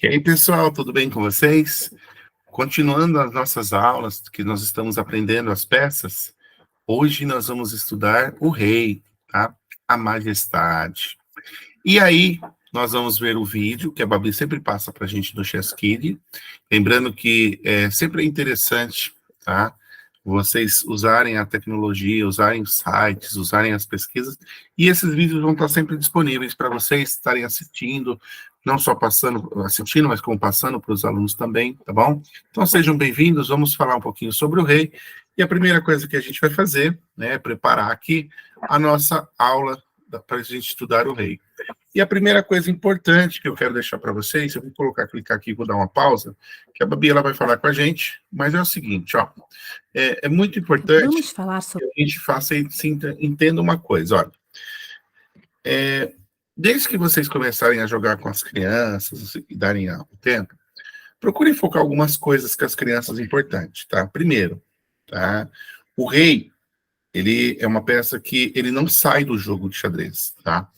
E aí, pessoal, tudo bem com vocês? Continuando as nossas aulas, que nós estamos aprendendo as peças, hoje nós vamos estudar o rei, tá? A majestade. E aí, nós vamos ver o vídeo que a Babi sempre passa para a gente no Chess Kid. Lembrando que sempre é interessante, tá? Vocês usarem a tecnologia, usarem os sites, usarem as pesquisas, e esses vídeos vão estar sempre disponíveis para vocês estarem assistindo, não só assistindo, mas como passando para os alunos também, tá bom? Então sejam bem-vindos, vamos falar um pouquinho sobre o rei, e a primeira coisa que a gente vai fazer, né, é preparar aqui a nossa aula para a gente estudar o rei. E a primeira coisa importante que eu quero deixar para vocês, eu vou clicar aqui, vou dar uma pausa, que a Babi ela vai falar com a gente, mas é o seguinte, ó, é muito importante que a gente entenda uma coisa, olha, desde que vocês começarem a jogar com as crianças e darem o tempo, procurem focar algumas coisas que as crianças importantes, tá? Primeiro, tá? O rei, ele é uma peça que ele não sai do jogo de xadrez, tá?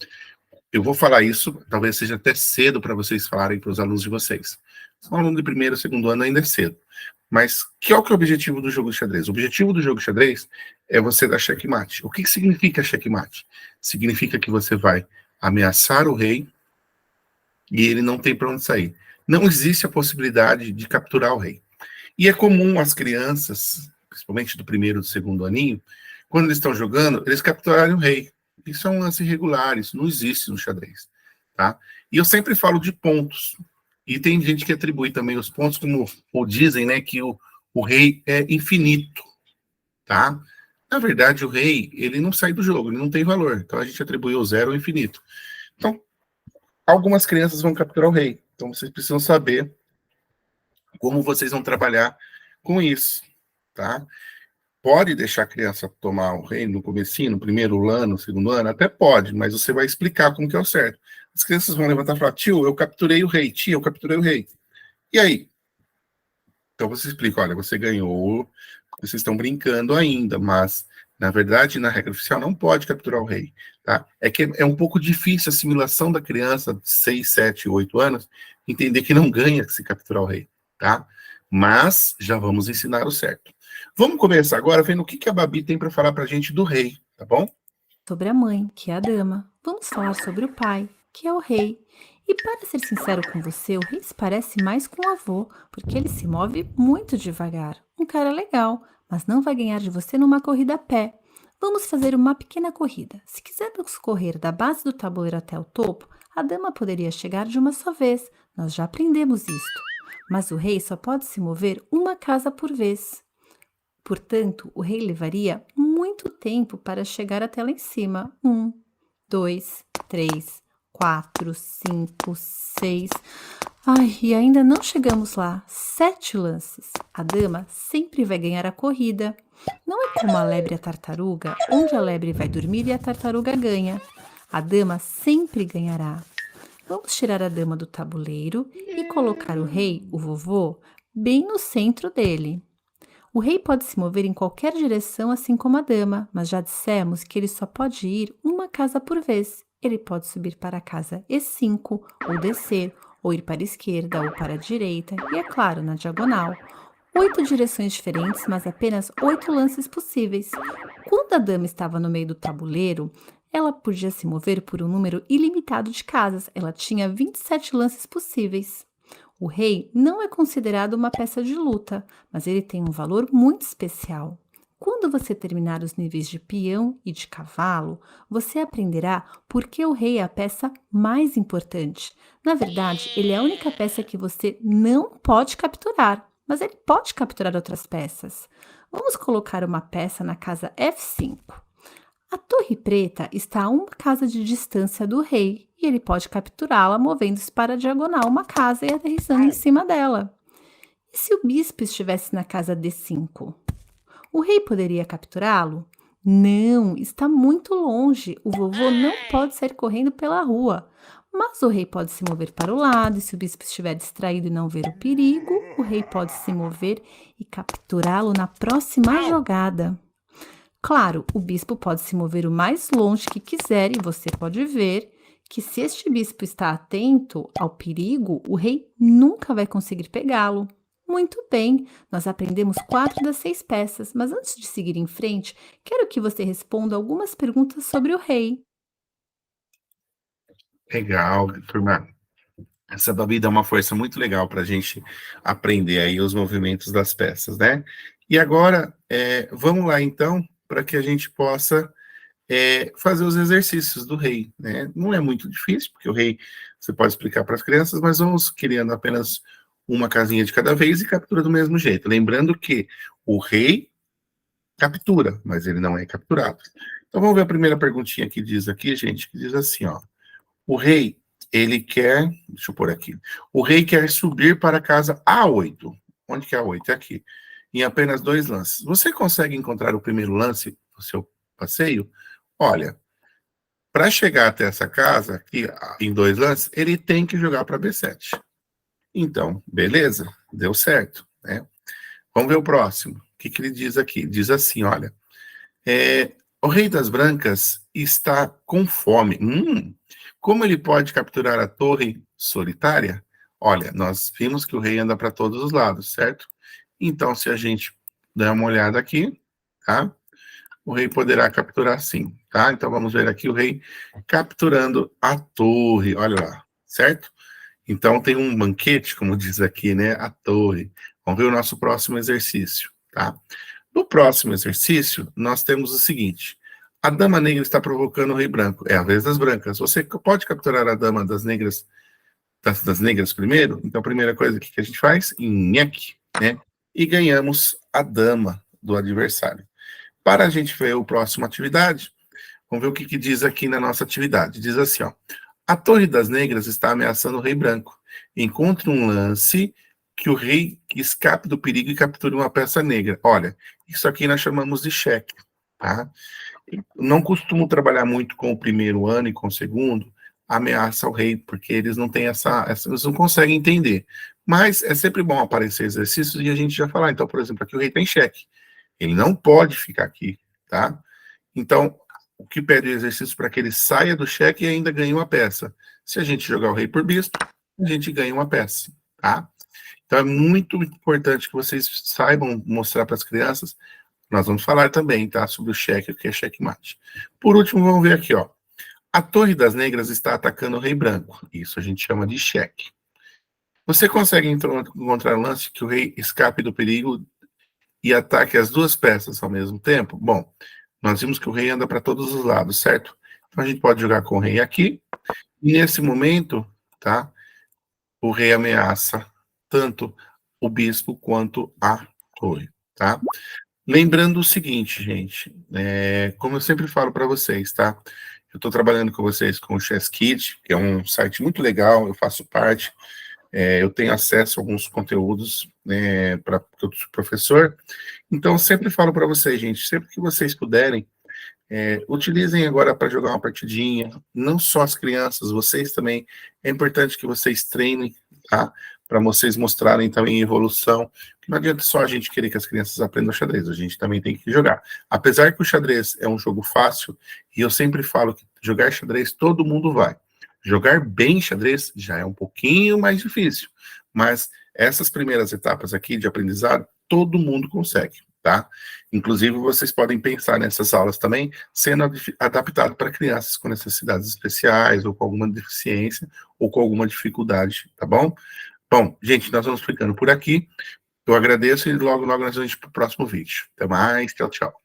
Eu vou falar isso, talvez seja até cedo para vocês falarem para os alunos de vocês. São aluno de primeiro, segundo ano, ainda é cedo. Mas qual que é o objetivo do jogo de xadrez? O objetivo do jogo de xadrez é você dar checkmate. O que significa checkmate? Significa que você vai ameaçar o rei e ele não tem para onde sair. Não existe a possibilidade de capturar o rei. E é comum as crianças, principalmente do primeiro e do segundo aninho, quando eles estão jogando, eles capturarem o rei. Isso é um lance irregular, isso não existe no xadrez, tá? E eu sempre falo de pontos. E tem gente que atribui também os pontos, como dizem, né, que o rei é infinito, tá? Na verdade, o rei, ele não sai do jogo, ele não tem valor. Então, a gente atribui o zero ao infinito. Então, algumas crianças vão capturar o rei. Então, vocês precisam saber como vocês vão trabalhar com isso, tá? Pode deixar a criança tomar o rei no comecinho, no primeiro ano, no segundo ano? Até pode, mas você vai explicar como que é o certo. As crianças vão levantar e falar, tio, eu capturei o rei, tia, eu capturei o rei. E aí? Então você explica, olha, você ganhou, vocês estão brincando ainda, mas, na verdade, na regra oficial, não pode capturar o rei, tá? É que é um pouco difícil a assimilação da criança de 6, 7, 8 anos, entender que não ganha se capturar o rei, tá? Mas já vamos ensinar o certo. Vamos começar agora vendo o que a Babi tem para falar para a gente do rei, tá bom? Sobre a mãe, que é a dama. Vamos falar sobre o pai, que é o rei. E para ser sincero com você, o rei se parece mais com o avô, porque ele se move muito devagar. Um cara legal, mas não vai ganhar de você numa corrida a pé. Vamos fazer uma pequena corrida. Se quisermos correr da base do tabuleiro até o topo, a dama poderia chegar de uma só vez. Nós já aprendemos isto. Mas o rei só pode se mover uma casa por vez. Portanto, o rei levaria muito tempo para chegar até lá em cima. 1, 2, 3, 4, 5, 6. Ai, e ainda não chegamos lá. 7 lances. A dama sempre vai ganhar a corrida. Não é como a lebre e a tartaruga, onde a lebre vai dormir e a tartaruga ganha. A dama sempre ganhará. Vamos tirar a dama do tabuleiro e colocar o rei, o vovô, bem no centro dele. O rei pode se mover em qualquer direção, assim como a dama, mas já dissemos que ele só pode ir uma casa por vez. Ele pode subir para a casa E5, ou descer, ou ir para a esquerda ou para a direita, e é claro, na diagonal. 8 direções diferentes, mas apenas 8 lances possíveis. Quando a dama estava no meio do tabuleiro, ela podia se mover por um número ilimitado de casas. Ela tinha 27 lances possíveis. O rei não é considerado uma peça de luta, mas ele tem um valor muito especial. Quando você terminar os níveis de peão e de cavalo, você aprenderá por que o rei é a peça mais importante. Na verdade, ele é a única peça que você não pode capturar, mas ele pode capturar outras peças. Vamos colocar uma peça na casa F5. A Torre Preta está a uma casa de distância do rei e ele pode capturá-la movendo-se para a diagonal uma casa e aterrissando em cima dela. E se o bispo estivesse na casa D5? O rei poderia capturá-lo? Não, está muito longe. O vovô não pode sair correndo pela rua. Mas o rei pode se mover para o lado, e se o bispo estiver distraído e não ver o perigo, o rei pode se mover e capturá-lo na próxima jogada. Claro, o bispo pode se mover o mais longe que quiser e você pode ver que se este bispo está atento ao perigo, o rei nunca vai conseguir pegá-lo. Muito bem, nós aprendemos 4 das 6 peças, mas antes de seguir em frente, quero que você responda algumas perguntas sobre o rei. Legal, turma. Essa daí dá uma força muito legal para a gente aprender aí os movimentos das peças, né? E agora, vamos lá então, para que a gente possa fazer os exercícios do rei, né? Não é muito difícil, porque o rei você pode explicar para as crianças, mas vamos criando apenas uma casinha de cada vez e captura do mesmo jeito. Lembrando que o rei captura, mas ele não é capturado. Então vamos ver a primeira perguntinha que diz aqui, gente, que diz assim, ó. O rei, ele quer, deixa eu pôr aqui. O rei quer subir para a casa A8. Onde que é A8? É aqui. Em apenas 2 lances. Você consegue encontrar o primeiro lance do seu passeio? Olha, para chegar até essa casa, aqui, em 2 lances, ele tem que jogar para B7. Então, beleza, deu certo, né? Vamos ver o próximo. O que, que ele diz aqui? Diz assim, olha. O rei das brancas está com fome. Como ele pode capturar a torre solitária? Olha, nós vimos que o rei anda para todos os lados, certo? Então, se a gente der uma olhada aqui, tá? O rei poderá capturar sim, tá? Então, vamos ver aqui o rei capturando a torre, olha lá, certo? Então, tem um banquete, como diz aqui, né? A torre. Vamos ver o nosso próximo exercício, tá? No próximo exercício, nós temos o seguinte. A dama negra está provocando o rei branco. É a vez das brancas. Você pode capturar a dama das negras, das negras primeiro? Então, a primeira coisa que a gente faz, nheque, né? E ganhamos a dama do adversário. Para a gente ver a próxima atividade, vamos ver o que diz aqui na nossa atividade. Diz assim, ó. A torre das negras está ameaçando o rei branco. Encontre um lance que o rei escape do perigo e capture uma peça negra. Olha, isso aqui nós chamamos de cheque, tá? Não costumo trabalhar muito com o primeiro ano e com o segundo, ameaça ao rei, porque eles não têm eles não conseguem entender. Mas é sempre bom aparecer exercícios e a gente já falar. Então, por exemplo, aqui o rei tem cheque. Ele não pode ficar aqui, tá? Então, o que pede o exercício para que ele saia do cheque e ainda ganhe uma peça. Se a gente jogar o rei por bispo, a gente ganha uma peça, tá? Então, é muito importante que vocês saibam mostrar para as crianças. Nós vamos falar também, tá? Sobre o cheque, o que é checkmate. Por último, vamos ver aqui, ó. A Torre das Negras está atacando o Rei Branco. Isso a gente chama de cheque. Você consegue encontrar um lance que o rei escape do perigo e ataque as 2 peças ao mesmo tempo? Bom, nós vimos que o rei anda para todos os lados, certo? Então a gente pode jogar com o rei aqui. E nesse momento, tá? O rei ameaça tanto o bispo quanto a torre, tá? Lembrando o seguinte, gente, como eu sempre falo para vocês, tá? Eu estou trabalhando com vocês com o Chess Kit, que é um site muito legal, eu faço parte, eu tenho acesso a alguns conteúdos, né, para eu sou professor. Então, eu sempre falo para vocês, gente, sempre que vocês puderem, utilizem agora para jogar uma partidinha, não só as crianças, vocês também, é importante que vocês treinem, tá? Para vocês mostrarem também evolução. Não adianta só a gente querer que as crianças aprendam xadrez, a gente também tem que jogar. Apesar que o xadrez é um jogo fácil, e eu sempre falo que jogar xadrez todo mundo vai. Jogar bem xadrez já é um pouquinho mais difícil, mas essas primeiras etapas aqui de aprendizado, todo mundo consegue, tá? Inclusive, vocês podem pensar nessas aulas também sendo adaptado para crianças com necessidades especiais, ou com alguma deficiência, ou com alguma dificuldade, tá bom? Bom, gente, nós vamos ficando por aqui. Eu agradeço e logo, logo nós vamos para o próximo vídeo. Até mais, tchau, tchau.